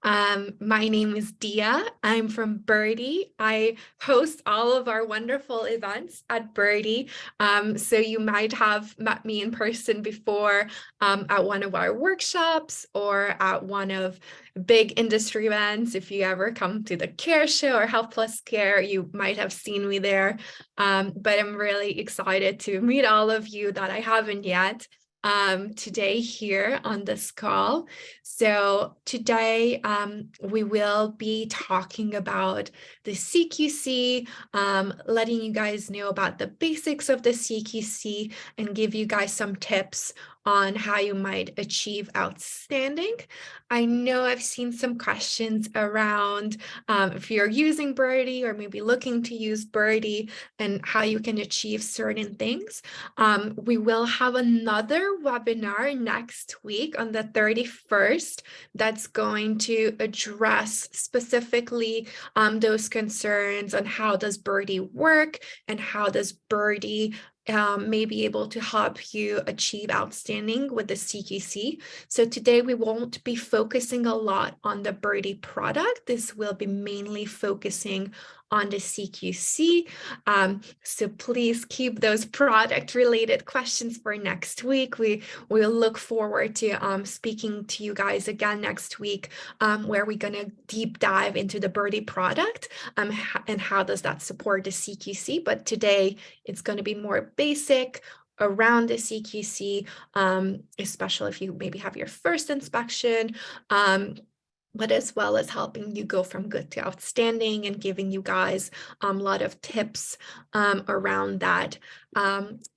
My name is Dia. I'm from Birdie. I host all of our wonderful events at Birdie. So you might have met me in person before at one of our workshops or at one of big industry events. If you ever come to the Care Show or Health Plus Care, you might have seen me there. But I'm really excited to meet all of you that I haven't yet today here on this call. So today we will be talking about the CQC, letting you guys know about the basics of the CQC and give you guys some tips on how you might achieve outstanding. I know I've seen some questions around if you're using Birdie or maybe looking to use Birdie and how you can achieve certain things. We will have another webinar next week on the 31st that's going to address specifically those concerns on how does Birdie work and how does Birdie may be able to help you achieve outstanding with the CQC. So today we won't be focusing a lot on the Birdie product. This will be mainly focusing on the CQC. So please keep those product related questions for next week. We will look forward to speaking to you guys again next week, where we're going to deep dive into the Birdie product and how does that support the CQC. But today it's going to be more basic around the CQC, especially if you maybe have your first inspection, but as well as helping you go from good to outstanding and giving you guys a lot of tips around that.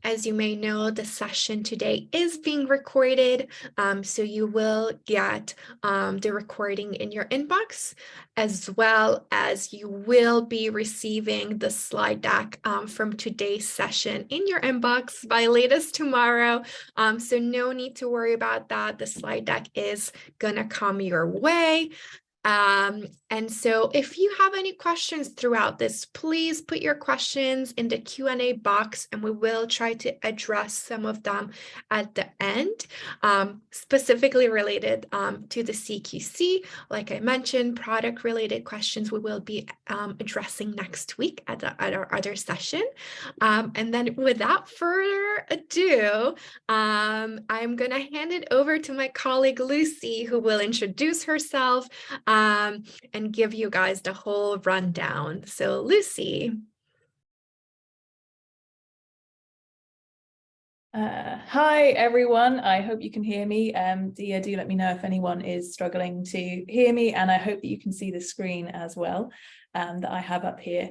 As you may know, the session today is being recorded, so you will get the recording in your inbox, as well as you will be receiving the slide deck from today's session in your inbox by latest tomorrow. So no need to worry about that. The slide deck is gonna come your way. And so if you have any questions throughout this, please put your questions in the Q&A box and we will try to address some of them at the end, specifically related to the CQC. Like I mentioned, product related questions we will be addressing next week at our other session. And then without further ado, I'm gonna hand it over to my colleague Lucy, who will introduce herself and give you guys the whole rundown. So Lucy. Hi everyone, I hope you can hear me. Dia, do let me know if anyone is struggling to hear me, and I hope that you can see the screen as well that I have up here.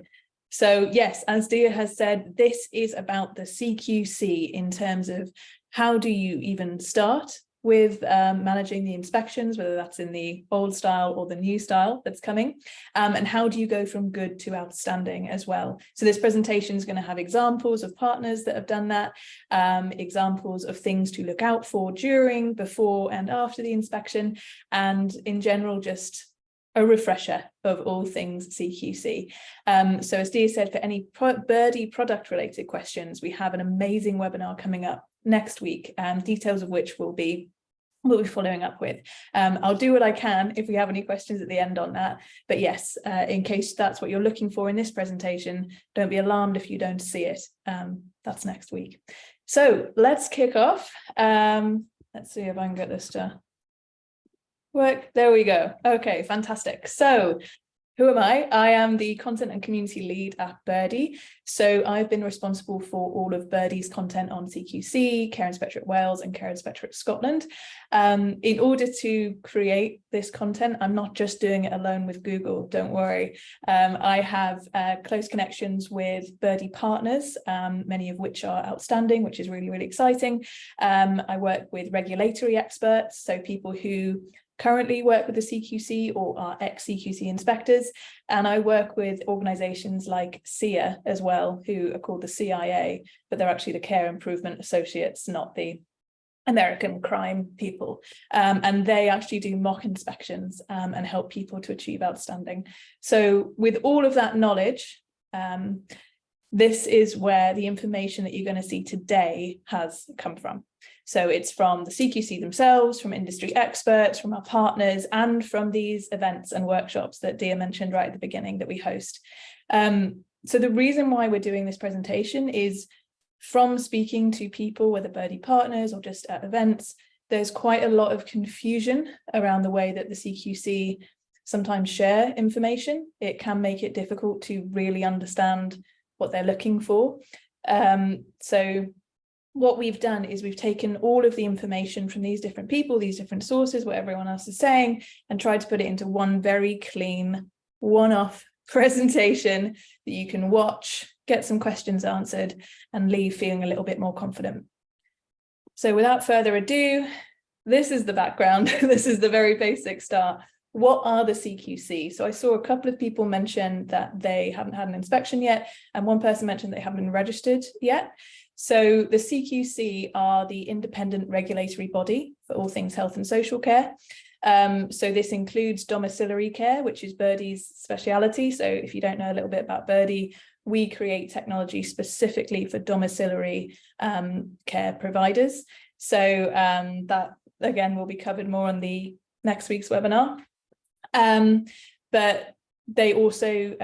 So yes, as Dia has said, this is about the CQC in terms of how do you even start with managing the inspections, whether that's in the old style or the new style that's coming, and how do you go from good to outstanding as well. So this presentation is going to have examples of partners that have done that, examples of things to look out for during, before and after the inspection, and in general just a refresher of all things CQC. So as Dia said, for any Birdie product related questions, we have an amazing webinar coming up next week, details of which we'll be following up with. I'll do what I can if we have any questions at the end on that, but yes, in case that's what you're looking for in this presentation, don't be alarmed if you don't see it. That's next week. So let's kick off. Let's see if I can get this to work. There we go. Okay, fantastic. So who am I? I am the content and community lead at Birdie. So I've been responsible for all of Birdie's content on CQC, Care Inspectorate Wales and Care Inspectorate Scotland. In order to create this content, I'm not just doing it alone with Google, don't worry. I have close connections with Birdie partners, many of which are outstanding, which is really, really exciting. I work with regulatory experts, so people who currently work with the CQC or are ex-CQC inspectors, and I work with organisations like CIA as well, who are called the CIA, but they're actually the Care Improvement Associates, not the American crime people, and they actually do mock inspections and help people to achieve outstanding. So with all of that knowledge, this is where the information that you're going to see today has come from. So it's from the CQC themselves, from industry experts, from our partners, and from these events and workshops that Dia mentioned right at the beginning that we host. So the reason why we're doing this presentation is from speaking to people, whether Birdie partners or just at events, there's quite a lot of confusion around the way that the CQC sometimes share information. It can make it difficult to really understand what they're looking for. So what we've done is we've taken all of the information from these different people, these different sources, what everyone else is saying, and tried to put it into one very clean, one-off presentation that you can watch, get some questions answered, and leave feeling a little bit more confident. So without further ado, this is the background. This is the very basic start. What are the CQC? So I saw a couple of people mention that they haven't had an inspection yet, and one person mentioned they haven't been registered yet. So the CQC are the independent regulatory body for all things health and social care. So this includes domiciliary care, which is Birdie's speciality. So if you don't know a little bit about Birdie, we create technology specifically for domiciliary care providers. So that, again, will be covered more on the next week's webinar. But they also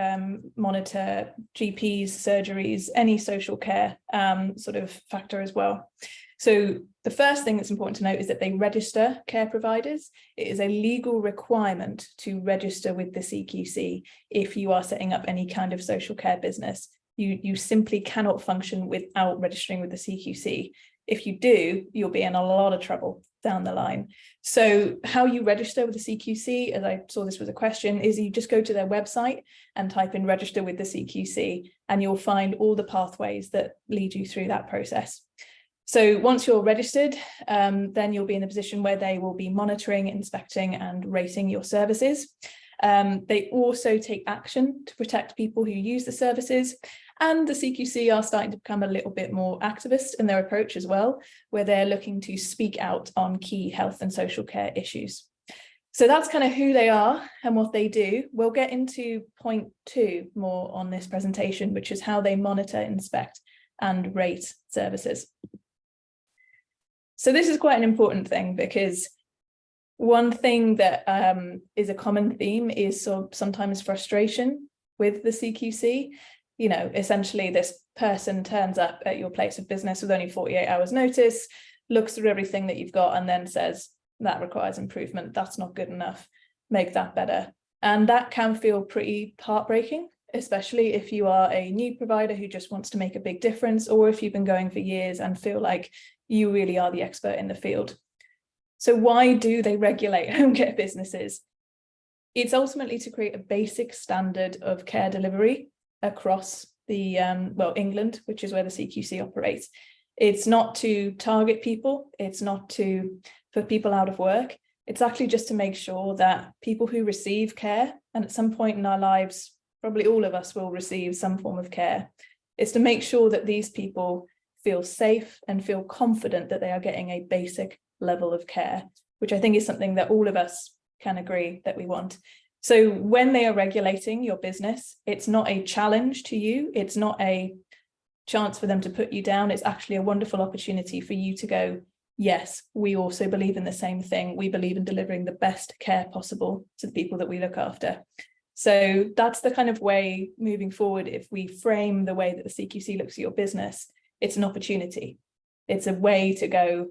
monitor GPs, surgeries, any social care sort of factor as well. So the first thing that's important to note is that they register care providers. It is a legal requirement to register with the CQC if you are setting up any kind of social care business. You simply cannot function without registering with the CQC. If you do, you'll be in a lot of trouble down the line. So how you register with the CQC, as I saw this was a question, is you just go to their website and type in register with the CQC, and you'll find all the pathways that lead you through that process. So once you're registered, then you'll be in a position where they will be monitoring, inspecting, and rating your services. They also take action to protect people who use the services. And the CQC are starting to become a little bit more activist in their approach as well, where they're looking to speak out on key health and social care issues. So that's kind of who they are and what they do. We'll get into point 2 more on this presentation, which is how they monitor, inspect, and rate services. So this is quite an important thing, because one thing that is a common theme is sometimes frustration with the CQC. You know, essentially this person turns up at your place of business with only 48 hours notice, looks through everything that you've got, and then says, that requires improvement, that's not good enough, make that better. And that can feel pretty heartbreaking, especially if you are a new provider who just wants to make a big difference, or if you've been going for years and feel like you really are the expert in the field. So why do they regulate home care businesses? It's ultimately to create a basic standard of care delivery across the, England, which is where the CQC operates. It's not to target people. It's not to put people out of work. It's actually just to make sure that people who receive care, and at some point in our lives, probably all of us will receive some form of care, it's to make sure that these people feel safe and feel confident that they are getting a basic level of care, which I think is something that all of us can agree that we want. So when they are regulating your business, it's not a challenge to you. It's not a chance for them to put you down. It's actually a wonderful opportunity for you to go, yes, we also believe in the same thing. We believe in delivering the best care possible to the people that we look after. So that's the kind of way moving forward. If we frame the way that the CQC looks at your business, it's an opportunity. It's a way to go,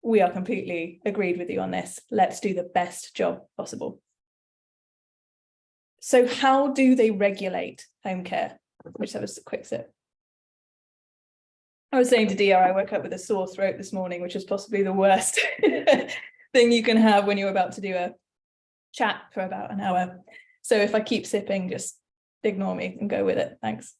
we are completely agreed with you on this. Let's do the best job possible. So how do they regulate home care? Which that was a quick sip. I was saying to Dia, I woke up with a sore throat this morning, which is possibly the worst thing you can have when you're about to do a chat for about an hour. So if I keep sipping, just ignore me and go with it. Thanks.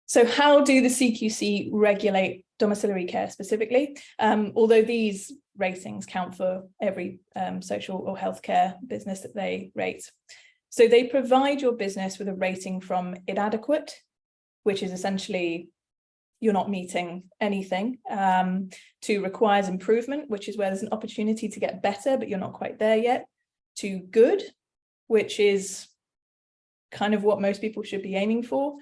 So how do the CQC regulate domiciliary care specifically? Although these ratings count for every social or healthcare business that they rate. So they provide your business with a rating from inadequate, which is essentially you're not meeting anything, to requires improvement, which is where there's an opportunity to get better, but you're not quite there yet, to good, which is kind of what most people should be aiming for,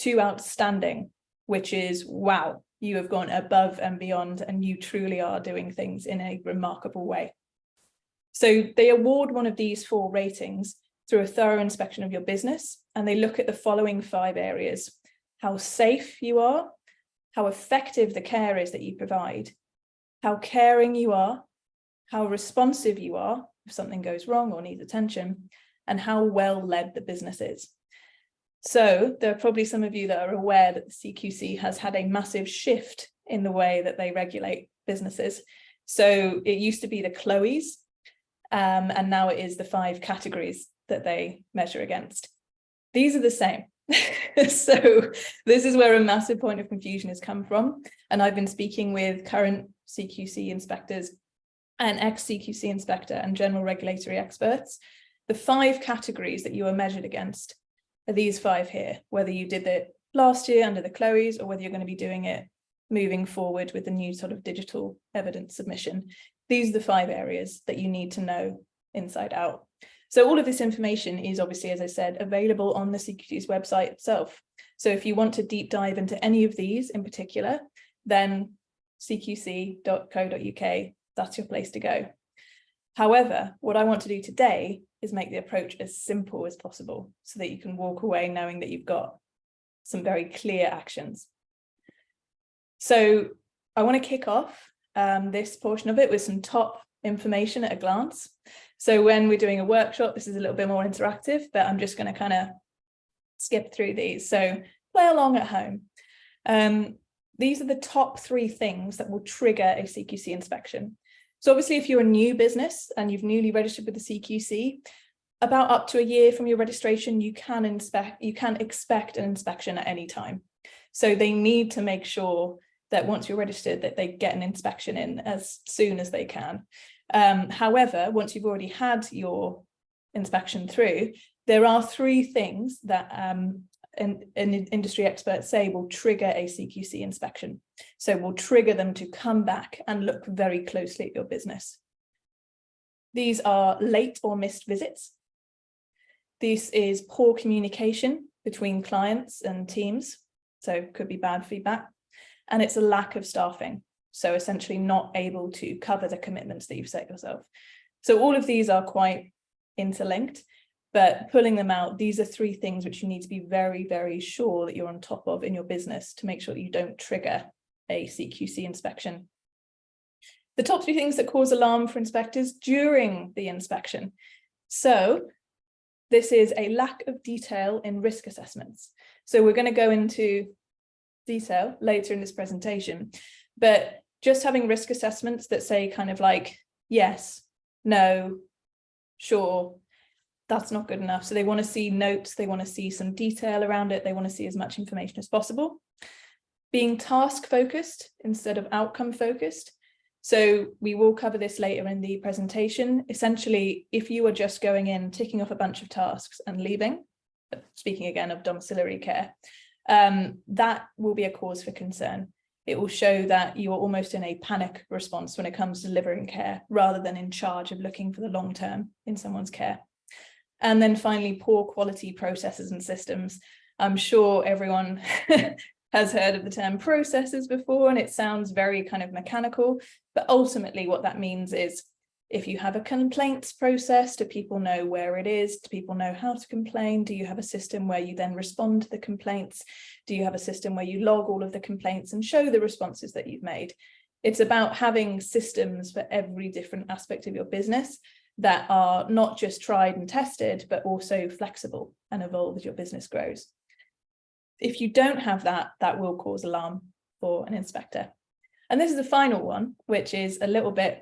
to outstanding, which is, wow, you have gone above and beyond and you truly are doing things in a remarkable way. So they award one of these 4 ratings through a thorough inspection of your business, and they look at the following 5 areas: how safe you are, how effective the care is that you provide, how caring you are, how responsive you are if something goes wrong or needs attention, and how well led the business is. So there are probably some of you that are aware that the CQC has had a massive shift in the way that they regulate businesses. So it used to be the Chloes, and now it is the 5 categories that they measure against. These are the same. So this is where a massive point of confusion has come from. And I've been speaking with current CQC inspectors and ex-CQC inspector and general regulatory experts. The 5 categories that you are measured against are these 5 here, whether you did it last year under the Chloes or whether you're going to be doing it moving forward with the new sort of digital evidence submission. These are the 5 areas that you need to know inside out. So all of this information is obviously, as I said, available on the CQC's website itself. So if you want to deep dive into any of these in particular, then cqc.co.uk, that's your place to go. However, what I want to do today is make the approach as simple as possible so that you can walk away knowing that you've got some very clear actions. So I want to kick off this portion of it with some top information at a glance. So when we're doing a workshop, this is a little bit more interactive, but I'm just going to kind of skip through these. So play along at home. These are the top 3 things that will trigger a CQC inspection. So obviously, if you're a new business and you've newly registered with the CQC, about up to a year from your registration, you can expect an inspection at any time. So they need to make sure that once you're registered, that they get an inspection in as soon as they can. However, once you've already had your inspection through, there are 3 things that industry experts say will trigger a CQC inspection. So will trigger them to come back and look very closely at your business. These are late or missed visits. This is poor communication between clients and teams. So could be bad feedback. And it's a lack of staffing. So essentially not able to cover the commitments that you've set yourself. So all of these are quite interlinked, but pulling them out, these are 3 things which you need to be very, very sure that you're on top of in your business to make sure that you don't trigger a CQC inspection. The top 3 things that cause alarm for inspectors during the inspection. So this is a lack of detail in risk assessments. So we're going to go into detail later in this presentation, but just having risk assessments that say kind of like, yes, no, sure, that's not good enough. So they want to see notes, they want to see some detail around it, they want to see as much information as possible. Being task focused instead of outcome focused. So we will cover this later in the presentation. Essentially, if you are just going in, ticking off a bunch of tasks and leaving, speaking again of domiciliary care, that will be a cause for concern. It will show that you are almost in a panic response when it comes to delivering care, rather than in charge of looking for the long term in someone's care. And then finally, poor quality processes and systems. I'm sure everyone has heard of the term processes before, and it sounds very kind of mechanical, but ultimately what that means is if you have a complaints process, do people know where it is? Do people know how to complain? Do you have a system where you then respond to the complaints? Do you have a system where you log all of the complaints and show the responses that you've made? It's about having systems for every different aspect of your business that are not just tried and tested, but also flexible and evolve as your business grows. If you don't have that, that will cause alarm for an inspector. And this is the final one, which is a little bit,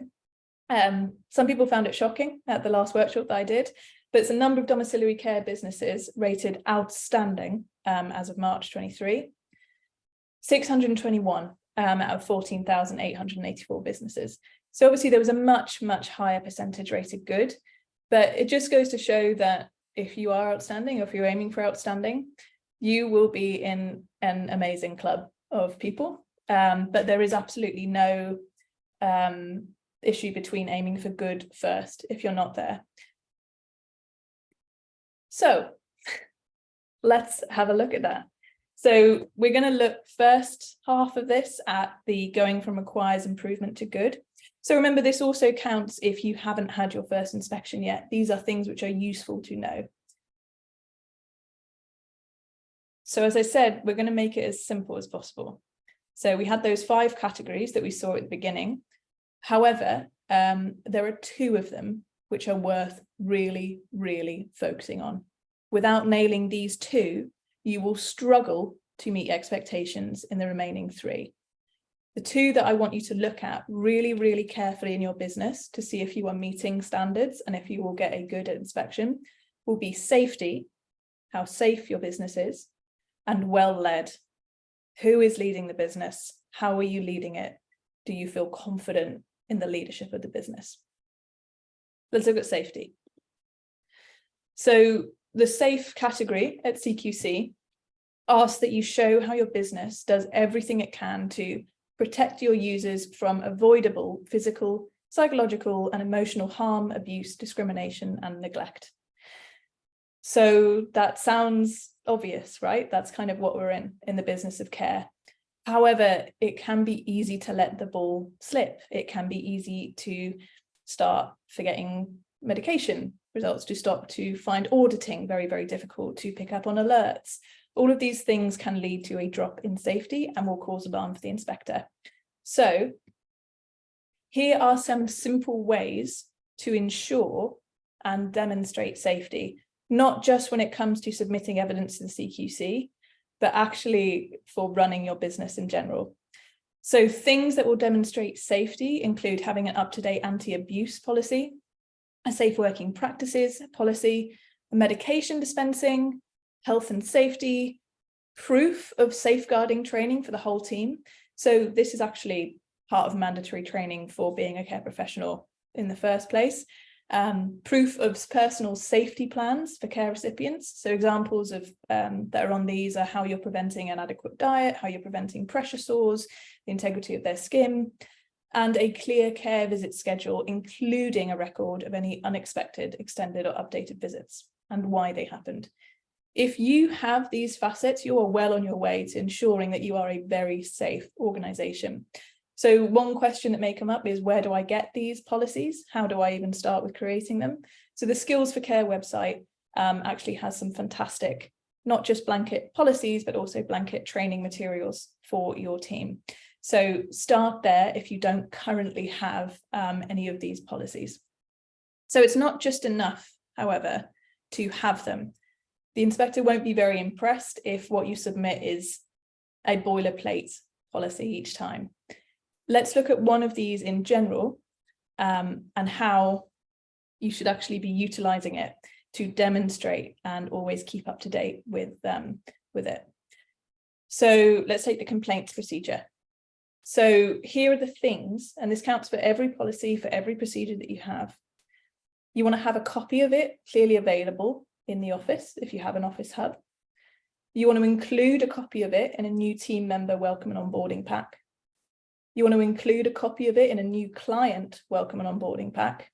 some people found it shocking at the last workshop that I did, but it's a number of domiciliary care businesses rated outstanding as of March 23, 621 out of 14,884 businesses. So obviously there was a much, much higher percentage rated good, but it just goes to show that if you are outstanding, or if you're aiming for outstanding, you will be in an amazing club of people. But there is absolutely no issue between aiming for good first if you're not there. So let's have a look at that. So we're going to look first half of this at the going from requires improvement to good. So remember, this also counts if you haven't had your first inspection yet. These are things which are useful to know. So as I said, we're going to make it as simple as possible. So we had those 5 categories that we saw at the beginning. However, there are 2 of them which are worth really, really focusing on. Without nailing these 2, you will struggle to meet expectations in the remaining 3. The 2 that I want you to look at really, really carefully in your business to see if you are meeting standards and if you will get a good inspection will be safety, how safe your business is, and well-led. Who is leading the business? How are you leading it? Do you feel confident in the leadership of the business? Let's look at safety. So the safe category at CQC asks that you show how your business does everything it can to protect your users from avoidable physical, psychological, and emotional harm, abuse, discrimination, and neglect. So that sounds obvious, right? That's kind of what we're in the business of care. However, it can be easy to let the ball slip. It can be easy to start forgetting medication results, to find auditing very, very difficult, to pick up on alerts. All of these things can lead to a drop in safety and will cause alarm for the inspector. So here are some simple ways to ensure and demonstrate safety, not just when it comes to submitting evidence to the CQC, but actually for running your business in general. So things that will demonstrate safety include having an up-to-date anti-abuse policy, a safe working practices policy, a medication dispensing, health and safety, proof of safeguarding training for the whole team. So this is actually part of mandatory training for being a care professional in the first place. Proof of personal safety plans for care recipients. So examples of that are on these are how you're preventing an adequate diet, how you're preventing pressure sores, the integrity of their skin, and a clear care visit schedule, including a record of any unexpected, extended, or updated visits and why they happened. If you have these facets, you are well on your way to ensuring that you are a very safe organization. So one question that may come up is, where do I get these policies? How do I even start with creating them? So the Skills for Care website actually has some fantastic, not just blanket policies, but also blanket training materials for your team. So start there if you don't currently have any of these policies. So it's not just enough, however, to have them. The inspector won't be very impressed if what you submit is a boilerplate policy each time. Let's look at one of these in general and how you should actually be utilizing it to demonstrate and always keep up to date with it. So let's take the complaints procedure. So here are the things, and this counts for every policy, for every procedure that you have. You want to have a copy of it clearly available in the office if you have an office hub. You want to include a copy of it in a new team member welcome and onboarding pack. You want to include a copy of it in a new client welcome and onboarding pack.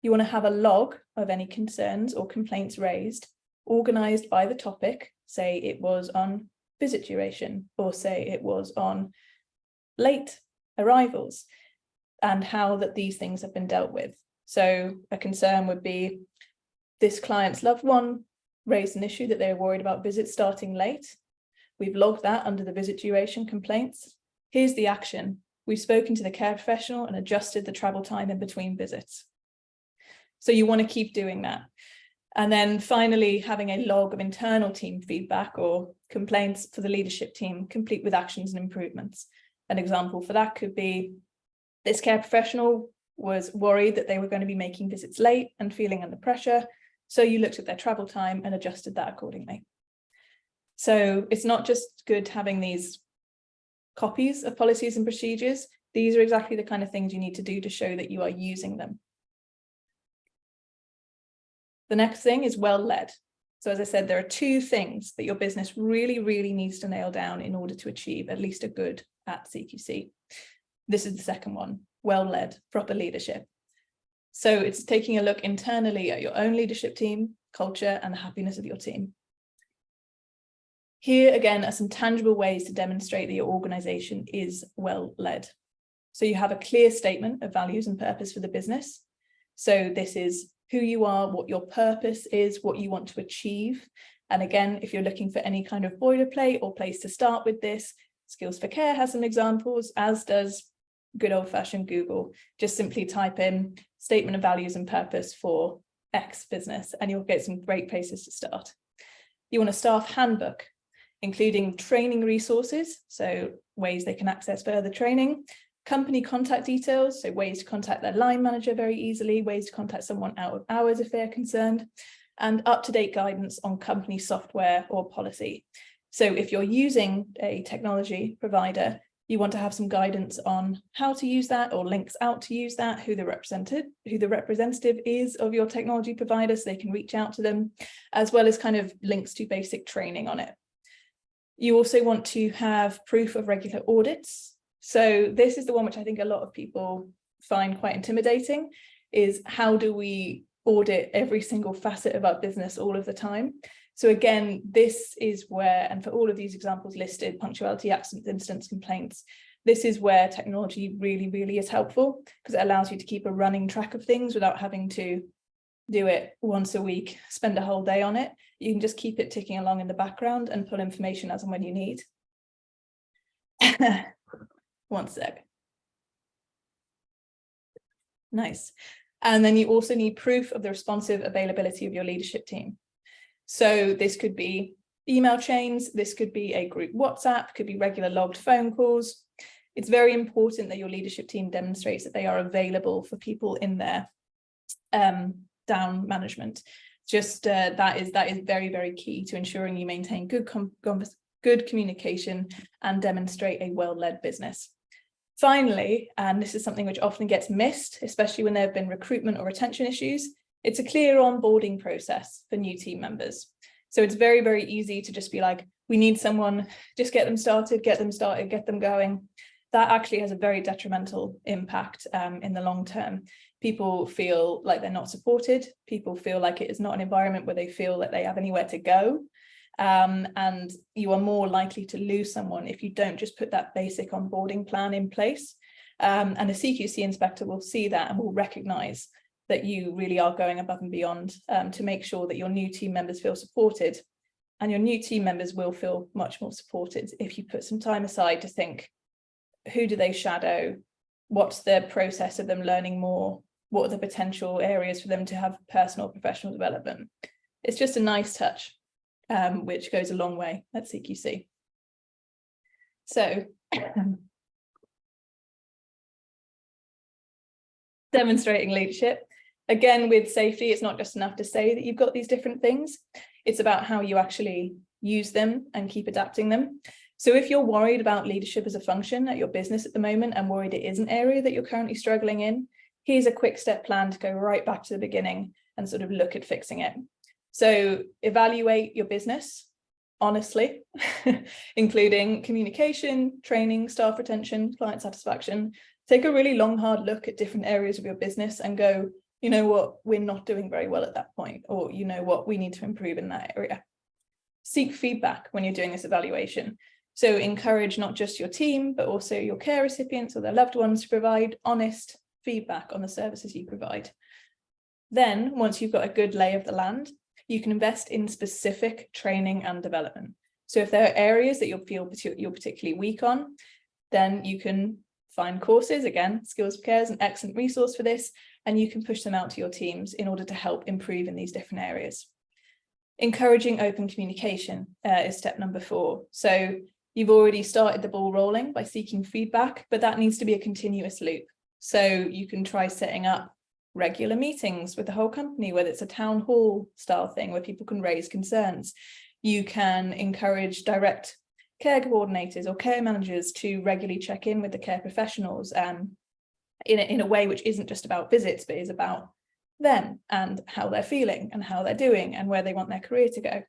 You want to have a log of any concerns or complaints raised, organized by the topic, say it was on visit duration, or say it was on late arrivals, and how that these things have been dealt with. So a concern would be this client's loved one raised an issue that they were worried about visits starting late. We've logged that under the visit duration complaints. Here's the action. We've spoken to the care professional and adjusted the travel time in between visits. So you want to keep doing that. And then finally, having a log of internal team feedback or complaints for the leadership team, complete with actions and improvements. An example for that could be this care professional was worried that they were going to be making visits late and feeling under pressure. So you looked at their travel time and adjusted that accordingly. So it's not just good having these copies of policies and procedures. These are exactly the kind of things you need to do to show that you are using them. The next thing is well-led. So as I said, there are 2 things that your business really, really needs to nail down in order to achieve at least a good at CQC. This is the second one, well-led, proper leadership. So it's taking a look internally at your own leadership team, culture, and the happiness of your team. Here again are some tangible ways to demonstrate that your organisation is well led. So you have a clear statement of values and purpose for the business. So this is who you are, what your purpose is, what you want to achieve. And again, if you're looking for any kind of boilerplate or place to start with this, Skills for Care has some examples, as does good old-fashioned Google. Just simply type in statement of values and purpose for X business, and you'll get some great places to start. You want a staff handbook, including training resources, so ways they can access further training, company contact details, so ways to contact their line manager very easily, ways to contact someone out of hours if they're concerned, and up-to-date guidance on company software or policy. So if you're using a technology provider, you want to have some guidance on how to use that, or links out to use that, who the representative is of your technology provider so they can reach out to them, as well as kind of links to basic training on it. You also want to have proof of regular audits. So this is the one which I think a lot of people find quite intimidating, is how do we audit every single facet of our business all of the time? So again, this is where, and for all of these examples listed, punctuality, accidents, incidents, complaints, this is where technology really, really is helpful, because it allows you to keep a running track of things without having to do it once a week, spend a whole day on it. You can just keep it ticking along in the background and pull information as and when you need. One sec. Nice. And then you also need proof of the responsive availability of your leadership team. So this could be email chains, this could be a group WhatsApp, could be regular logged phone calls. It's very important that your leadership team demonstrates that they are available for people in their down management. Just that is very, very key to ensuring you maintain good communication and demonstrate a well-led business. Finally, and this is something which often gets missed, especially when there have been recruitment or retention issues, it's a clear onboarding process for new team members. So it's very, very easy to just be like, we need someone, just get them started, get them going. That actually has a very detrimental impact in the long term. People feel like they're not supported. People feel like it is not an environment where they feel that they have anywhere to go. And you are more likely to lose someone if you don't just put that basic onboarding plan in place. And a CQC inspector will see that and will recognise that you really are going above and beyond to make sure that your new team members feel supported. And your new team members will feel much more supported if you put some time aside to think, who do they shadow? What's the process of them learning more? What are the potential areas for them to have personal professional development? It's just a nice touch, which goes a long way at CQC. So demonstrating leadership. Again, with safety, it's not just enough to say that you've got these different things. It's about how you actually use them and keep adapting them. So if you're worried about leadership as a function at your business at the moment and worried it is an area that you're currently struggling in, here's a quick step plan to go right back to the beginning and sort of look at fixing it. So evaluate your business, honestly, including communication, training, staff retention, client satisfaction. Take a really long, hard look at different areas of your business and go, you know what, we're not doing very well at that point, or you know what, we need to improve in that area. Seek feedback when you're doing this evaluation. So encourage not just your team, but also your care recipients or their loved ones to provide honest feedback on the services you provide. Then, once you've got a good lay of the land, you can invest in specific training and development. So if there are areas that you'll feel you're particularly weak on, then you can find courses. Again, Skills for Care is an excellent resource for this, and you can push them out to your teams in order to help improve in these different areas. Encouraging open communication is step number 4. So you've already started the ball rolling by seeking feedback, but that needs to be a continuous loop. So you can try setting up regular meetings with the whole company, whether it's a town hall style thing where people can raise concerns. You can encourage direct care coordinators or care managers to regularly check in with the care professionals in a way which isn't just about visits, but is about them and how they're feeling and how they're doing and where they want their career to go.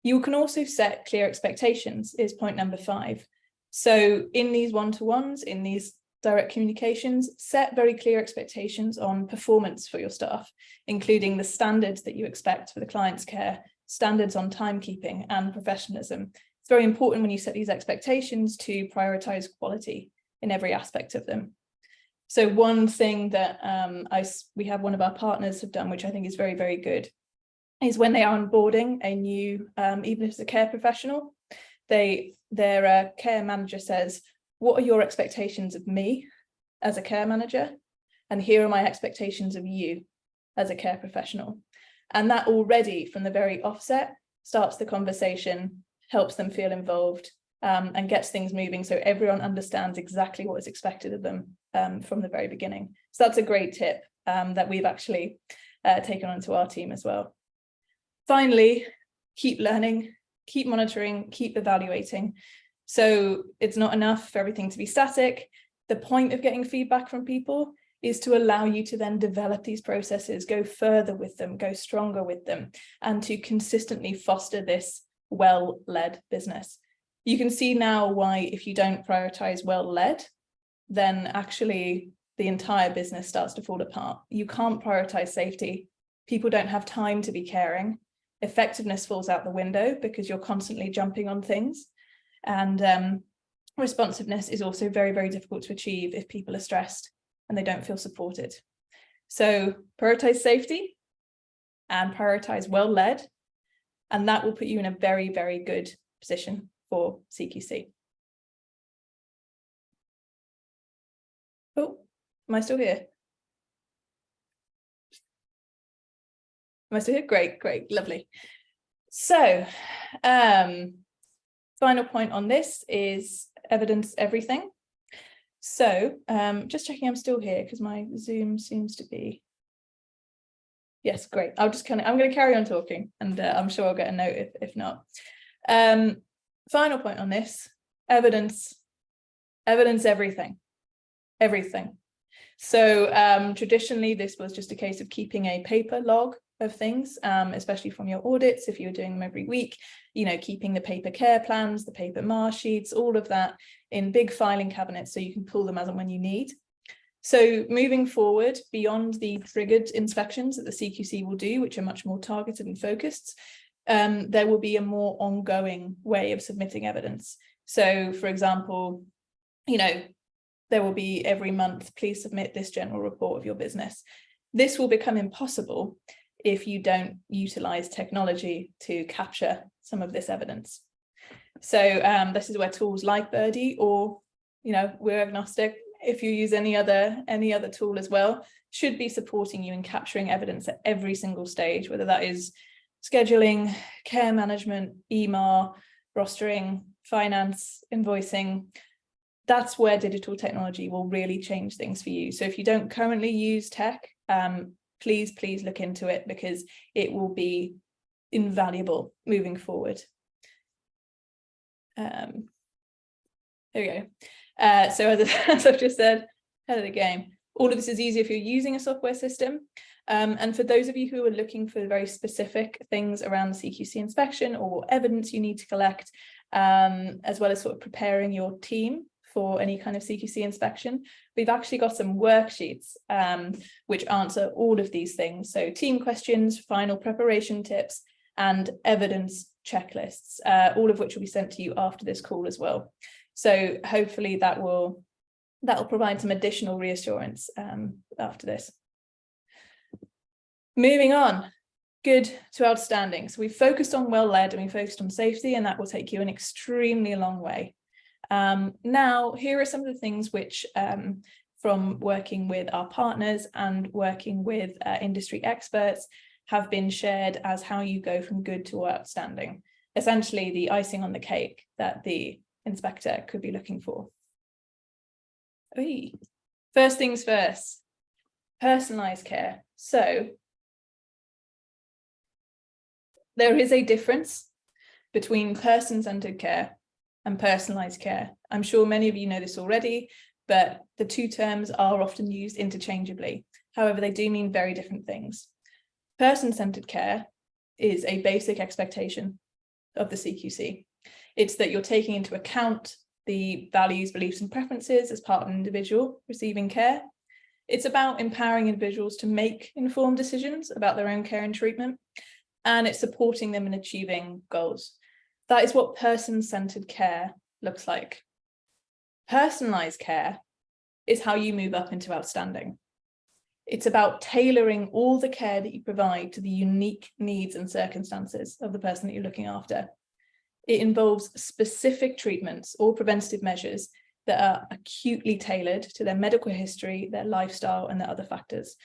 You can also set clear expectations is point number 5. So in these one-to-ones, in these direct communications, set very clear expectations on performance for your staff, including the standards that you expect for the client's care, standards on timekeeping and professionalism. It's very important when you set these expectations to prioritise quality in every aspect of them. So one thing that we have one of our partners have done, which I think is very, very good, is when they are onboarding a new, even if it's a care professional, their care manager says, what are your expectations of me as a care manager? And here are my expectations of you as a care professional. And that already from the very offset starts the conversation, helps them feel involved, and gets things moving so everyone understands exactly what is expected of them from the very beginning. So that's a great tip that we've actually taken onto our team as well. Finally, keep learning, keep monitoring, keep evaluating. So it's not enough for everything to be static. The point of getting feedback from people is to allow you to then develop these processes, go further with them, go stronger with them, and to consistently foster this well-led business. You can see now why if you don't prioritize well-led, then actually the entire business starts to fall apart. You can't prioritize safety. People don't have time to be caring. Effectiveness falls out the window because you're constantly jumping on things. And responsiveness is also very, very difficult to achieve if people are stressed and they don't feel supported. So prioritize safety and prioritize well-led, and that will put you in a very, very good position for CQC. Oh, am I still here? Am I still here? Great, great, lovely. So, final point on this is evidence everything. So just checking I'm still here because my Zoom seems to be. Yes, great. I'm going to carry on talking, and I'm sure I'll get a note if not. Final point on this, evidence everything. So traditionally, this was just a case of keeping a paper log of things, especially from your audits, if you're doing them every week, keeping the paper care plans, the paper MAR sheets, all of that in big filing cabinets so you can pull them as and when you need. So moving forward, beyond the triggered inspections that the CQC will do, which are much more targeted and focused, there will be a more ongoing way of submitting evidence. So, for example, there will be every month, please submit this general report of your business. This will become impossible if you don't utilize technology to capture some of this evidence. So this is where tools like Birdie, or we're agnostic, if you use any other tool as well, should be supporting you in capturing evidence at every single stage, whether that is scheduling, care management, EMAR, rostering, finance, invoicing. That's where digital technology will really change things for you. So if you don't currently use tech, please look into it, because it will be invaluable moving forward. There we go. So as I've just said, ahead of the game, all of this is easy if you're using a software system. And for those of you who are looking for very specific things around the CQC inspection or evidence you need to collect, as well as sort of preparing your team for any kind of CQC inspection, we've actually got some worksheets which answer all of these things. So team questions, final preparation tips, and evidence checklists, all of which will be sent to you after this call as well. So hopefully that will provide some additional reassurance after this. Moving on, good to outstanding. So we've focused on well-led and we focused on safety, and that will take you an extremely long way. Now, here are some of the things which, from working with our partners and working with industry experts, have been shared as how you go from good to outstanding. Essentially, the icing on the cake that the inspector could be looking for. First things first, personalised care. So there is a difference between person-centred care and personalised care. I'm sure many of you know this already, but the two terms are often used interchangeably. However, they do mean very different things. Person-centred care is a basic expectation of the CQC. It's that you're taking into account the values, beliefs, and preferences as part of an individual receiving care. It's about empowering individuals to make informed decisions about their own care and treatment, and it's supporting them in achieving goals. That is what person-centered care looks like. Personalised care is how you move up into outstanding. It's about tailoring all the care that you provide to the unique needs and circumstances of the person that you're looking after. It involves specific treatments or preventative measures that are acutely tailored to their medical history, their lifestyle, and their other factors.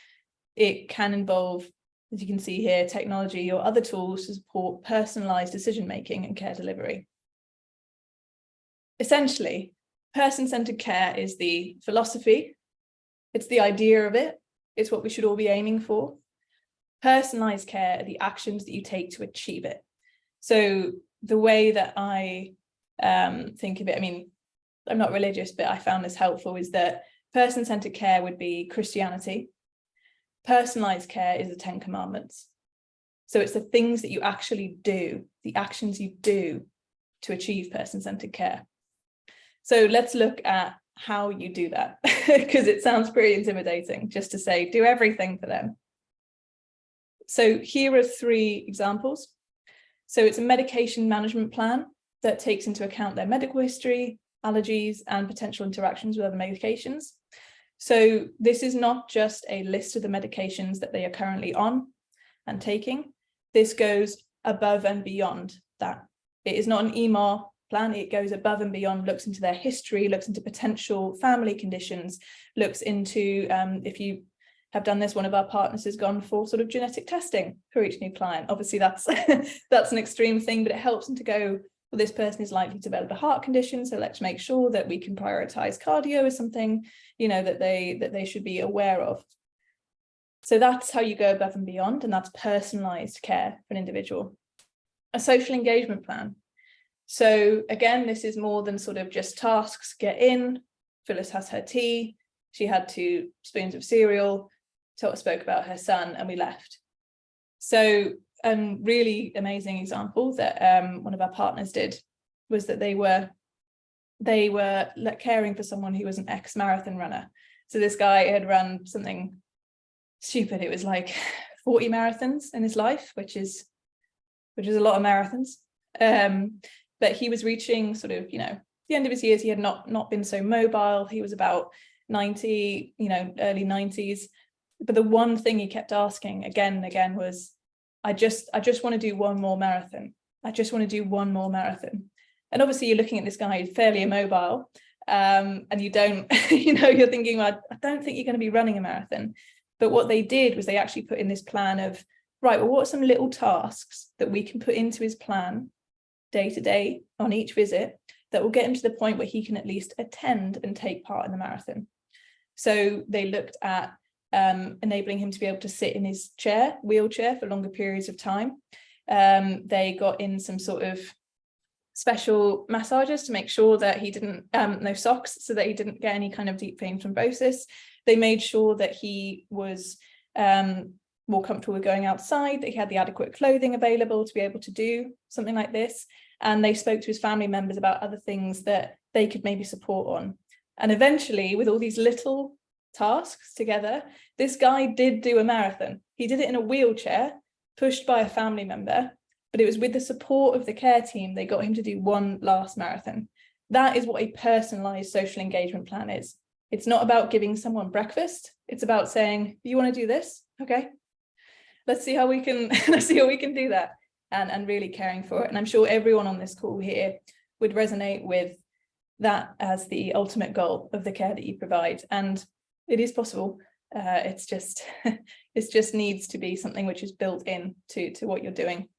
It can involve, as you can see here, technology or other tools to support personalised decision-making and care delivery. Essentially, person-centered care is the philosophy, it's the idea of it, it's what we should all be aiming for. Personalised care are the actions that you take to achieve it. So the way that I think of it, I mean, I'm not religious, but I found this helpful, is that person-centered care would be Christianity. Personalised care is the 10 Commandments. So it's the things that you actually do, the actions you do to achieve person-centered care. So let's look at how you do that, because it sounds pretty intimidating just to say, do everything for them. So here are 3 examples. So it's a medication management plan that takes into account their medical history, allergies, and potential interactions with other medications. So this is not just a list of the medications that they are currently on and taking. This goes above and beyond that. It is not an EMR plan, it goes above and beyond, looks into their history, looks into potential family conditions, looks into, if you have done this, one of our partners has gone for sort of genetic testing for each new client. Obviously that's that's an extreme thing, but it helps them to go, well, this person is likely to develop a heart condition, so let's make sure that we can prioritize cardio as something, you know, that they should be aware of. So that's how you go above and beyond, and that's personalized care for an individual. A social engagement plan. So again, this is more than sort of just tasks. Get in, Phyllis has her tea, she had 2 spoons of cereal, spoke about her son, and we left. So a really amazing example that one of our partners did was that they were caring for someone who was an ex-marathon runner. So this guy had run something stupid. It was like 40 marathons in his life, which is a lot of marathons. But he was reaching sort of, you know, the end of his years. He had not been so mobile. He was about 90, you know, early 90s. But the one thing he kept asking again and again was, I just want to do one more marathon. I just want to do one more marathon. And obviously you're looking at this guy fairly immobile, and you don't, you know, you're thinking, well, I don't think you're going to be running a marathon. But what they did was they actually put in this plan of, right, well, what are some little tasks that we can put into his plan day to day on each visit that will get him to the point where he can at least attend and take part in the marathon. So they looked at enabling him to be able to sit in his wheelchair for longer periods of time. They got in some sort of special massages to make sure that he didn't, no socks, so that he didn't get any kind of deep vein thrombosis. They made sure that he was more comfortable with going outside, that he had the adequate clothing available to be able to do something like this. And they spoke to his family members about other things that they could maybe support on. And eventually, with all these little tasks together, this guy did do a marathon. He did it in a wheelchair, pushed by a family member, but it was with the support of the care team, they got him to do one last marathon. That is what a personalized social engagement plan is. It's not about giving someone breakfast. It's about saying, you want to do this? Okay, let's see how we can do that, and really caring for it. And I'm sure everyone on this call here would resonate with that as the ultimate goal of the care that you provide. And it is possible. It's just it just needs to be something which is built in to what you're doing.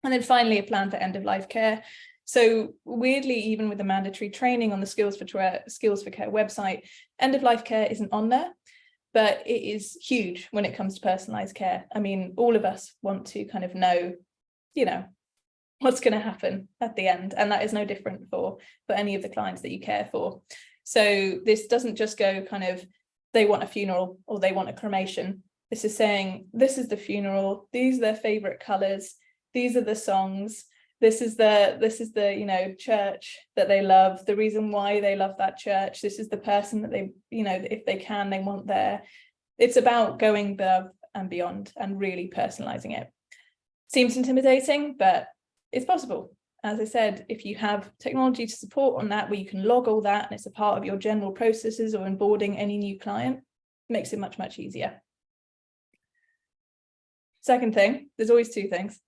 And then finally, a plan for end-of-life care. So weirdly, even with the mandatory training on the Skills for Care website, end-of-life care isn't on there, but it is huge when it comes to personalised care. I mean, all of us want to kind of know, you know, what's going to happen at the end, and that is no different for any of the clients that you care for. So this doesn't just go kind of, they want a funeral or they want a cremation. This is saying, this is the funeral, these are their favorite colors, these are the songs, This is the church that they love, the reason why they love that church. This is the person that they, if they can, they want there. It's about going above and beyond and really personalizing it. Seems intimidating, but it's possible. As I said, if you have technology to support on that, where you can log all that and it's a part of your general processes or onboarding any new client, it makes it much, much easier. Second thing, there's always two things,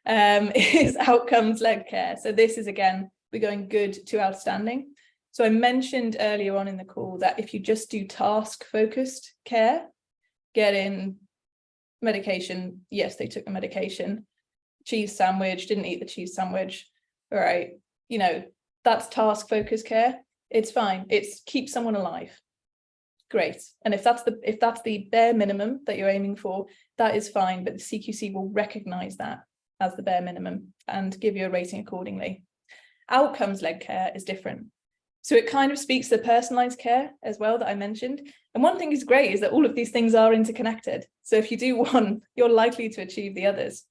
is outcomes-led care. So this is, again, we're going good to outstanding. So I mentioned earlier on in the call that if you just do task-focused care, get in medication, yes, they took the medication, cheese sandwich, didn't eat the cheese sandwich, all right, that's task-focused care. It's fine. It's keep someone alive. Great. And if that's the bare minimum that you're aiming for, that is fine, but the CQC will recognize that as the bare minimum and give you a rating accordingly. Outcomes-led care is different. So it kind of speaks to personalized care as well that I mentioned. And one thing is great is that all of these things are interconnected. So if you do one, you're likely to achieve the others.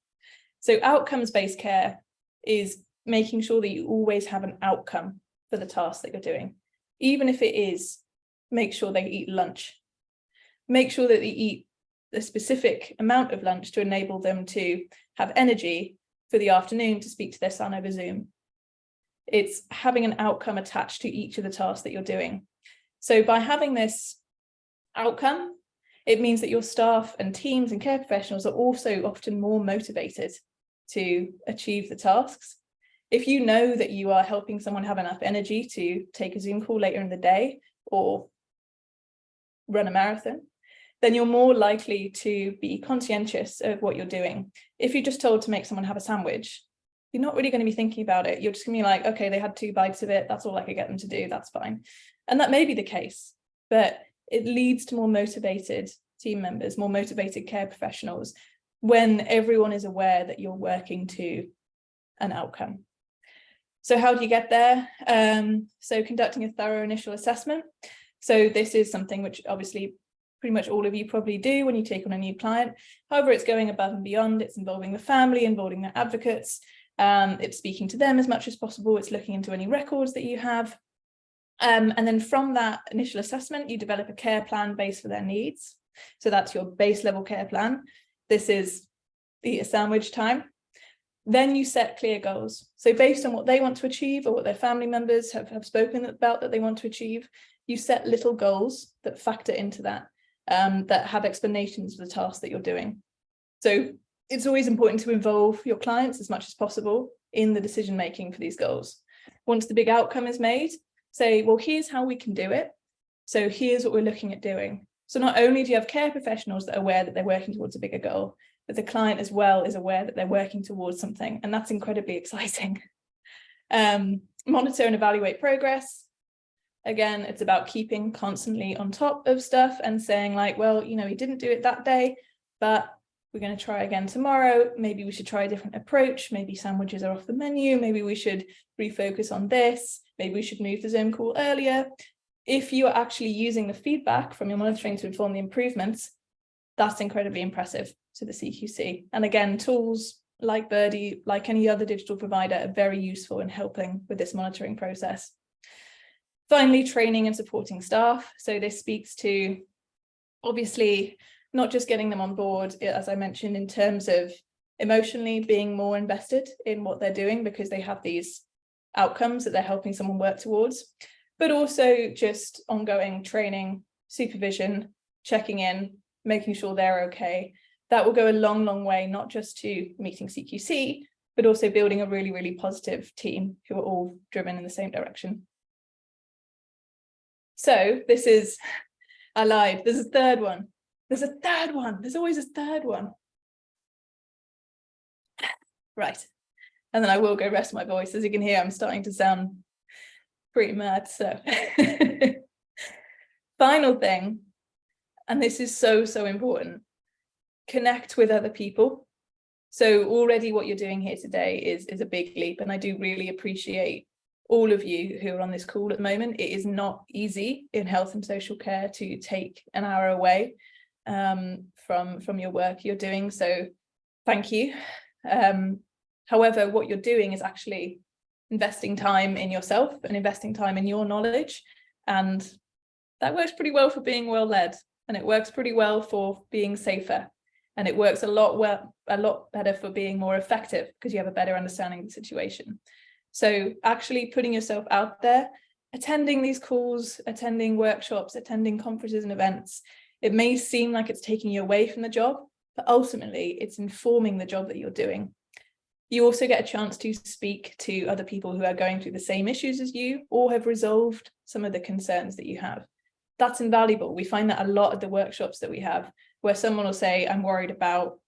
So outcomes-based care is making sure that you always have an outcome for the task that you're doing. Even if it is, make sure they eat lunch. Make sure that they eat a specific amount of lunch to enable them to have energy for the afternoon to speak to their son over Zoom. It's having an outcome attached to each of the tasks that you're doing. So by having this outcome, it means that your staff and teams and care professionals are also often more motivated to achieve the tasks. If you know that you are helping someone have enough energy to take a Zoom call later in the day or run a marathon, then you're more likely to be conscientious of what you're doing. If you're just told to make someone have a sandwich, you're not really going to be thinking about it. You're just going to be like, okay, they had 2 bites of it. That's all I could get them to do. That's fine. And that may be the case, but it leads to more motivated team members, more motivated care professionals, when everyone is aware that you're working to an outcome. So how do you get there? So conducting a thorough initial assessment. So this is something which obviously pretty much all of you probably do when you take on a new client. However, it's going above and beyond. It's involving the family, involving the advocates. It's speaking to them as much as possible. It's looking into any records that you have. And then from that initial assessment, you develop a care plan based for their needs. So that's your base level care plan. This is eat a sandwich time. Then you set clear goals. So based on what they want to achieve or what their family members have spoken about that they want to achieve, you set little goals that factor into that, that have explanations for the task that you're doing. So it's always important to involve your clients as much as possible in the decision making for these goals. Once the big outcome is made, say, well, here's how we can do it. So here's what we're looking at doing. So not only do you have care professionals that are aware that they're working towards a bigger goal, but the client as well is aware that they're working towards something, and that's incredibly exciting. Monitor and evaluate progress. Again, it's about keeping constantly on top of stuff and saying like, well, he didn't do it that day, but we're going to try again tomorrow. Maybe we should try a different approach. Maybe sandwiches are off the menu. Maybe we should refocus on this. Maybe we should move the Zoom call earlier. If you are actually using the feedback from your monitoring to inform the improvements, that's incredibly impressive to the CQC. And again, tools like Birdie, like any other digital provider, are very useful in helping with this monitoring process. Finally, training and supporting staff. So this speaks to, obviously, not just getting them on board, as I mentioned, in terms of emotionally being more invested in what they're doing because they have these outcomes that they're helping someone work towards, but also just ongoing training, supervision, checking in, making sure they're okay. That will go a long, long way, not just to meeting CQC, but also building a really, really positive team who are all driven in the same direction. So this is, I lied, there's a third one. There's a third one. There's always a third one. Right. And then I will go rest my voice. As you can hear, I'm starting to sound pretty mad. So final thing, and this is so, so important, connect with other people. So already what you're doing here today is a big leap. And I do really appreciate all of you who are on this call at the moment. It is not easy in health and social care to take an hour away from your work you're doing. So thank you. However, what you're doing is actually investing time in yourself and investing time in your knowledge. And that works pretty well for being well led, and it works pretty well for being safer. And it works a lot better for being more effective because you have a better understanding of the situation. So actually putting yourself out there, attending these calls, attending workshops, attending conferences and events, it may seem like it's taking you away from the job, but ultimately it's informing the job that you're doing. You also get a chance to speak to other people who are going through the same issues as you or have resolved some of the concerns that you have. That's invaluable. We find that a lot at the workshops that we have, where someone will say, I'm worried about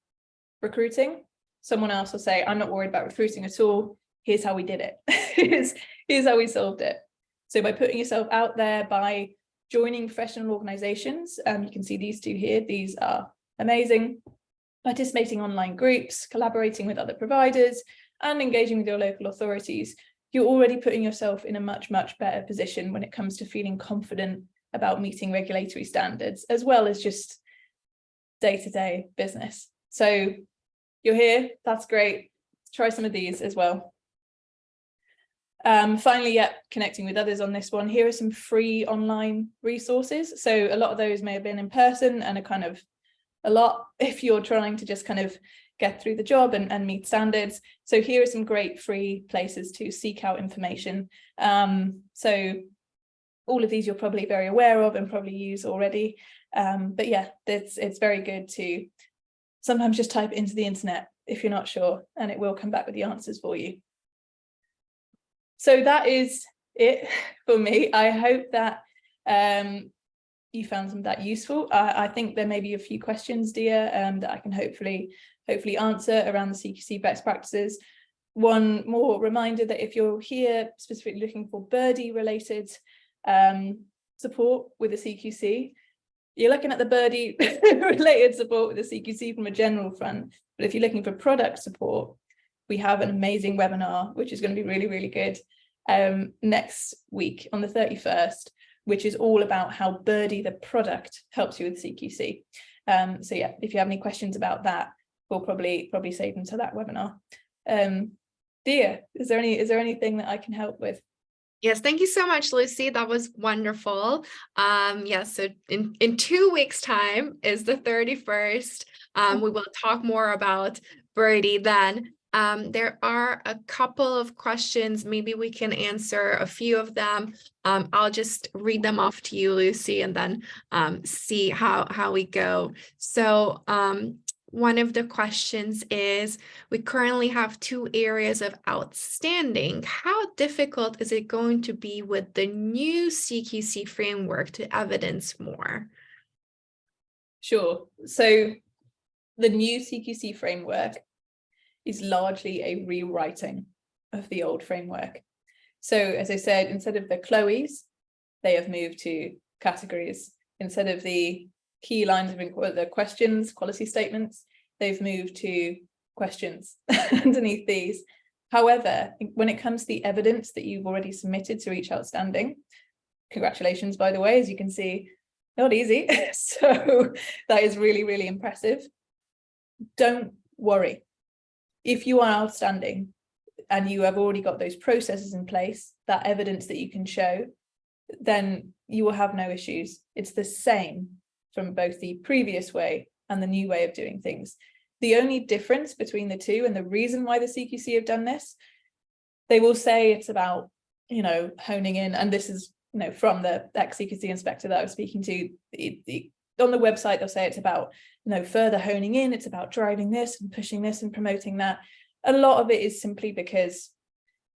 recruiting. Someone else will say, I'm not worried about recruiting at all. Here's how we did it. here's how we solved it. So by putting yourself out there, by joining professional organizations, you can see these two here. These are amazing. Participating in online groups, collaborating with other providers, and engaging with your local authorities, you're already putting yourself in a much, much better position when it comes to feeling confident about meeting regulatory standards, as well as just day-to-day business. So you're here, that's great. Try some of these as well. Finally, connecting with others on this one. Here are some free online resources. So a lot of those may have been in person and are kind of a lot if you're trying to just kind of get through the job and meet standards. So here are some great free places to seek out information. So all of these you're probably very aware of and probably use already. But yeah, it's very good to sometimes just type into the internet if you're not sure, and it will come back with the answers for you. So that is it for me. I hope that you found some of that useful. I think there may be a few questions, Dia, that I can hopefully answer around the CQC best practices. One more reminder that if you're here specifically looking for Birdie related support with the CQC, you're looking at the Birdie related support with the CQC from a general front. But if you're looking for product support, we have an amazing webinar, which is going to be really, really good next week on the 31st, which is all about how Birdie, the product, helps you with CQC. So yeah, if you have any questions about that, we'll probably save them to that webinar. Dia, is there anything that I can help with? Yes, thank you so much, Lucy. That was wonderful. So in 2 weeks' time is the 31st. We will talk more about Birdie then. There are a couple of questions. Maybe we can answer a few of them. I'll just read them off to you, Lucy, and then see how we go. So one of the questions is, we currently have 2 areas of outstanding. How difficult is it going to be with the new CQC framework to evidence more? Sure. So the new CQC framework is largely a rewriting of the old framework. So as I said, instead of the Chloes, they have moved to categories. Instead of the key lines of the questions, quality statements, they've moved to questions underneath these. However, when it comes to the evidence that you've already submitted to each outstanding, congratulations, by the way, as you can see, not easy. So that is really, really impressive. Don't worry. If you are outstanding and you have already got those processes in place, that evidence that you can show, then you will have no issues. It's the same from both the previous way and the new way of doing things. The only difference between the two, and the reason why the CQC have done this, they will say it's about, honing in, and this is, from the ex-CQC inspector that I was speaking to, on the website, they'll say it's about, further honing in, it's about driving this and pushing this and promoting that. A lot of it is simply because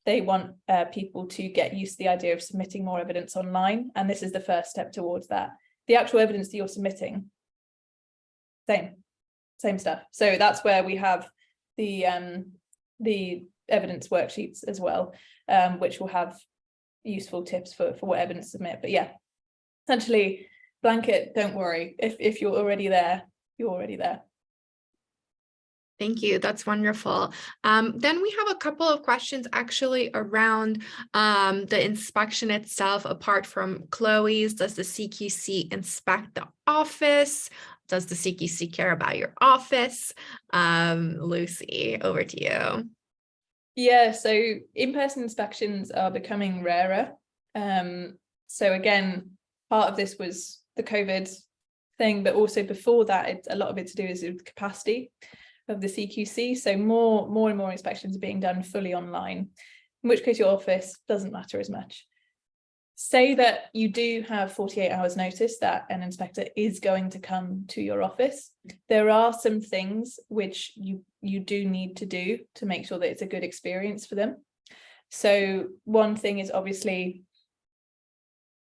they want people to get used to the idea of submitting more evidence online, and this is the first step towards that. The actual evidence that you're submitting, same stuff. So that's where we have the evidence worksheets as well, which will have useful tips for what evidence to submit. But yeah, essentially, blanket, don't worry. If you're already there, you're already there. Thank you. That's wonderful. Then we have a couple of questions actually around the inspection itself. Apart from Chloe's, does the CQC inspect the office? Does the CQC care about your office? Lucy, over to you. Yeah, so in-person inspections are becoming rarer. So again, part of this was the COVID thing, but also before that, a lot of it to do is with capacity of the CQC. So more and more inspections are being done fully online, in which case your office doesn't matter as much. Say that you do have 48 hours notice that an inspector is going to come to your office. There are some things which you do need to do to make sure that it's a good experience for them. So one thing is obviously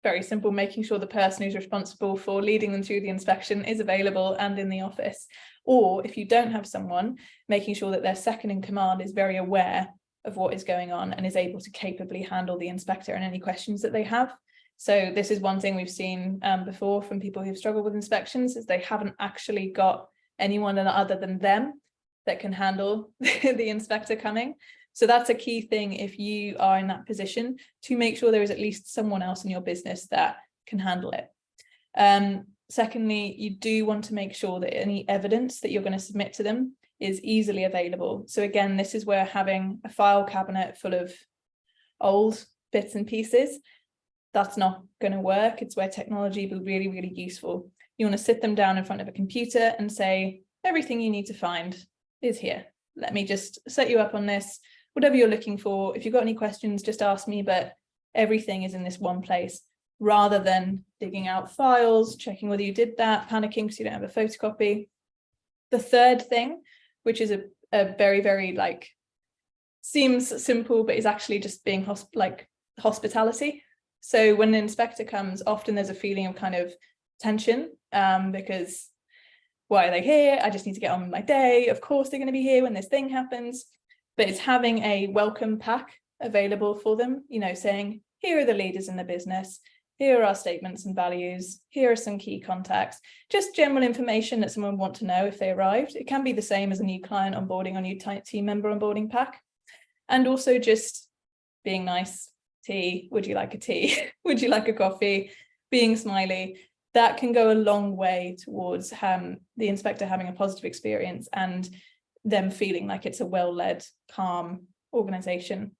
very simple, making sure the person who's responsible for leading them through the inspection is available and in the office. Or if you don't have someone, making sure that their second in command is very aware of what is going on and is able to capably handle the inspector and any questions that they have. So this is one thing we've seen before from people who've struggled with inspections, is they haven't actually got anyone other than them that can handle the inspector coming. So that's a key thing if you are in that position, to make sure there is at least someone else in your business that can handle it. Secondly, you do want to make sure that any evidence that you're going to submit to them is easily available. So again, this is where having a file cabinet full of old bits and pieces, that's not going to work. It's where technology will be really, really useful. You want to sit them down in front of a computer and say, everything you need to find is here. Let me just set you up on this. Whatever you're looking for, if you've got any questions, just ask me, but everything is in this one place, rather than digging out files, checking whether you did that, panicking because you don't have a photocopy. The third thing, which is a very, very seems simple, but is actually just being hospitality. So when an inspector comes, often there's a feeling of kind of tension, because why are they here? I just need to get on with my day. Of course they're going to be here when this thing happens. But it's having a welcome pack available for them, saying, here are the leaders in the business. Here are our statements and values. Here are some key contacts. Just general information that someone would want to know if they arrived. It can be the same as a new client onboarding or new team member onboarding pack. And also just being nice. Tea, would you like a tea? Would you like a coffee? Being smiley. That can go a long way towards the inspector having a positive experience and them feeling like it's a well-led, calm organization.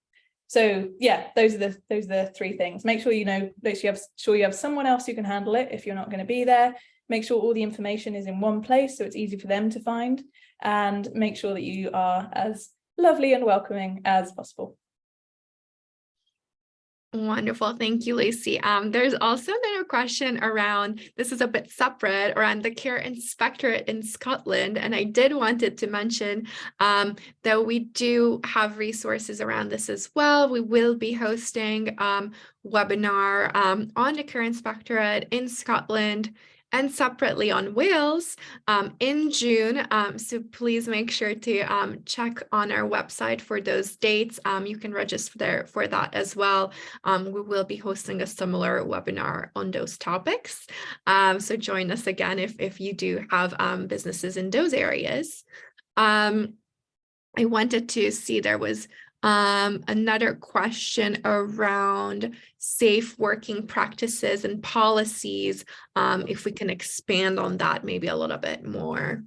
So yeah, those are the three things. Make sure you have someone else who can handle it if you're not going to be there. Make sure all the information is in one place so it's easy for them to find, and make sure that you are as lovely and welcoming as possible. Wonderful. Thank you, Lacey. There's also another question around, this is a bit separate, around the Care Inspectorate in Scotland. And I did wanted to mention that we do have resources around this as well. We will be hosting webinar on the Care Inspectorate in Scotland and separately on Wales in June. So please make sure to check on our website for those dates. You can register there for that as well. We will be hosting a similar webinar on those topics. So join us again if you do have businesses in those areas. I wanted to see, there was another question around safe working practices and policies, if we can expand on that maybe a little bit more.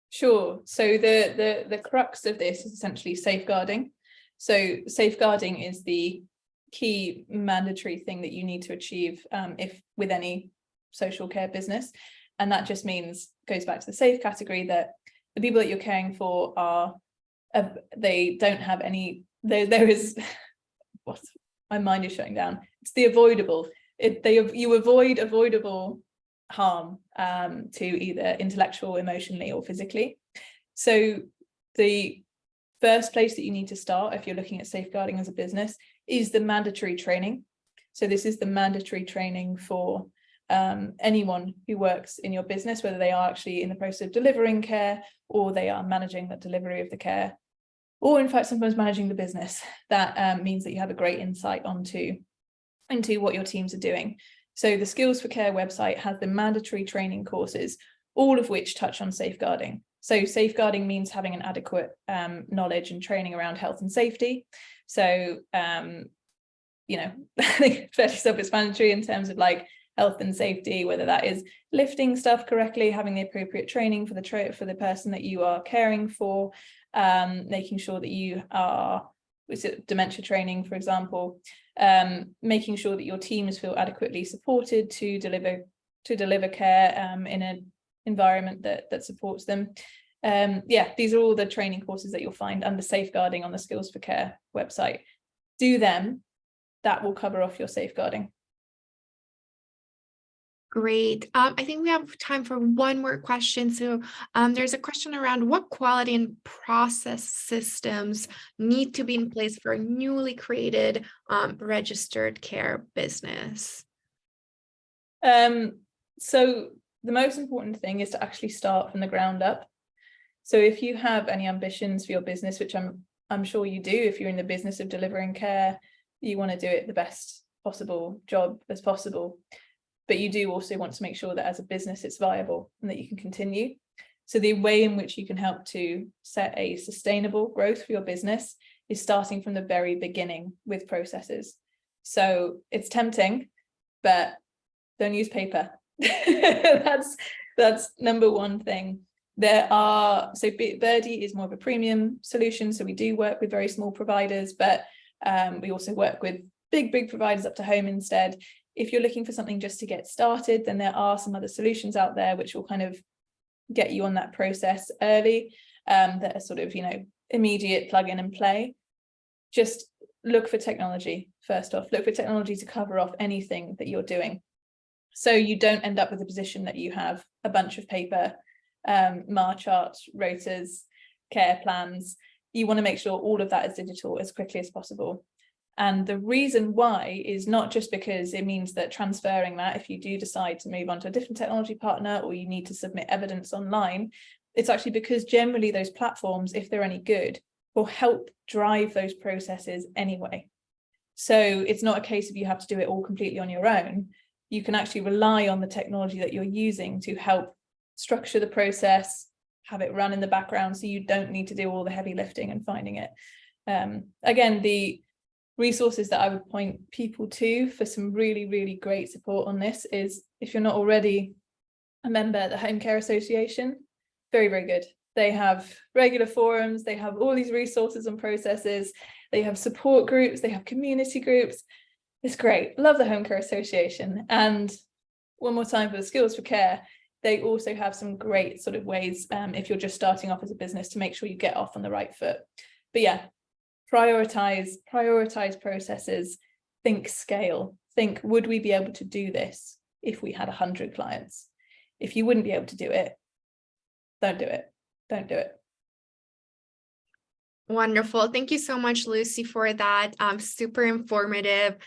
Sure. So the crux of this is essentially safeguarding. So safeguarding is the key mandatory thing that you need to achieve if with any social care business. And that just goes back to the safe category, that the people that you're caring for are they don't have any, there is, what, my mind is shutting down. It's the avoidable. You avoid avoidable harm to either intellectual, emotionally, or physically. So the first place that you need to start if you're looking at safeguarding as a business is the mandatory training. So this is the mandatory training for anyone who works in your business, whether they are actually in the process of delivering care or they are managing the delivery of the care, or in fact sometimes managing the business. That means that you have a great insight into what your teams are doing. So the Skills for Care website has the mandatory training courses, all of which touch on safeguarding. So safeguarding means having an adequate knowledge and training around health and safety. So I think it's fairly self-explanatory in terms of health and safety, whether that is lifting stuff correctly, having the appropriate training for the person that you are caring for, making sure that you are, is it dementia training, for example, making sure that your teams feel adequately supported to deliver care in an environment that supports them. Yeah, these are all the training courses that you'll find under safeguarding on the Skills for Care website. Do them. That will cover off your safeguarding. Great. I think we have time for one more question. So there's a question around what quality and process systems need to be in place for a newly created registered care business. So the most important thing is to actually start from the ground up. So if you have any ambitions for your business, which I'm sure you do, if you're in the business of delivering care, you want to do it the best possible job as possible. But you do also want to make sure that as a business it's viable and that you can continue. So the way in which you can help to set a sustainable growth for your business is starting from the very beginning with processes. So it's tempting, but don't use paper. That's number one thing. So Birdie is more of a premium solution. So we do work with very small providers, but we also work with big providers up to home instead. If you're looking for something just to get started, then there are some other solutions out there which will kind of get you on that process early, that are sort of, immediate plug in and play. Just look for technology first off. Look for technology to cover off anything that you're doing, so you don't end up with a position that you have a bunch of paper, MAR charts, rotas, care plans. You want to make sure all of that is digital as quickly as possible. And the reason why is not just because it means that transferring that, if you do decide to move on to a different technology partner or you need to submit evidence online, it's actually because generally those platforms, if they're any good, will help drive those processes anyway. So it's not a case of you have to do it all completely on your own. You can actually rely on the technology that you're using to help structure the process, have it run in the background, so you don't need to do all the heavy lifting and finding it. Again, the resources that I would point people to for some really great support on this is, if you're not already a member at the Home Care Association, very good. They have regular forums, they have all these resources and processes, they have support groups, they have community groups. It's great. Love the Home Care Association. And one more time for the Skills for Care, they also have some great sort of ways, if you're just starting off as a business, to make sure you get off on the right foot. But yeah, prioritize processes, think scale, think, would we be able to do this if we had 100 clients? If you wouldn't be able to do it, don't do it. Wonderful. Thank you so much, Lucy, for that. Super informative.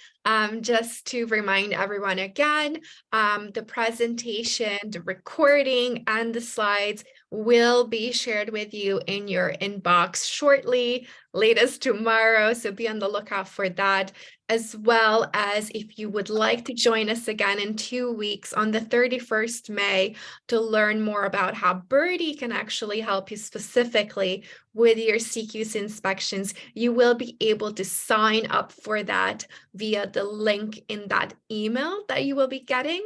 Just to remind everyone again, the presentation, the recording, and the slides will be shared with you in your inbox shortly, latest tomorrow. So be on the lookout for that, as well as if you would like to join us again in 2 weeks on the 31st May to learn more about how Birdie can actually help you specifically with your CQC inspections. You will be able to sign up for that via the link in that email that you will be getting.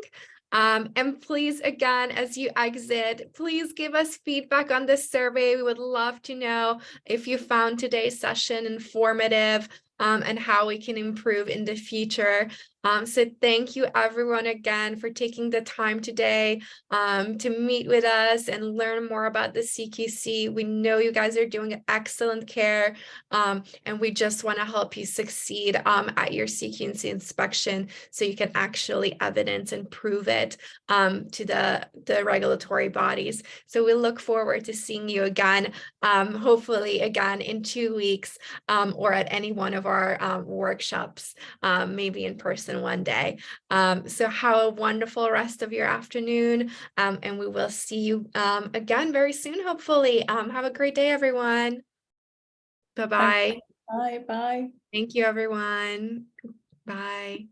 And please, again, as you exit, please give us feedback on this survey. We would love to know if you found today's session informative, and how we can improve in the future. So thank you everyone again for taking the time today to meet with us and learn more about the CQC. We know you guys are doing excellent care, and we just want to help you succeed at your CQC inspection so you can actually evidence and prove it to the regulatory bodies. So we look forward to seeing you again, hopefully again in 2 weeks, or at any one of our workshops, maybe in person one day. So have a wonderful rest of your afternoon, and we will see you again very soon, hopefully. Have a great day, everyone. Bye-bye. Bye. Thank you, everyone. Bye.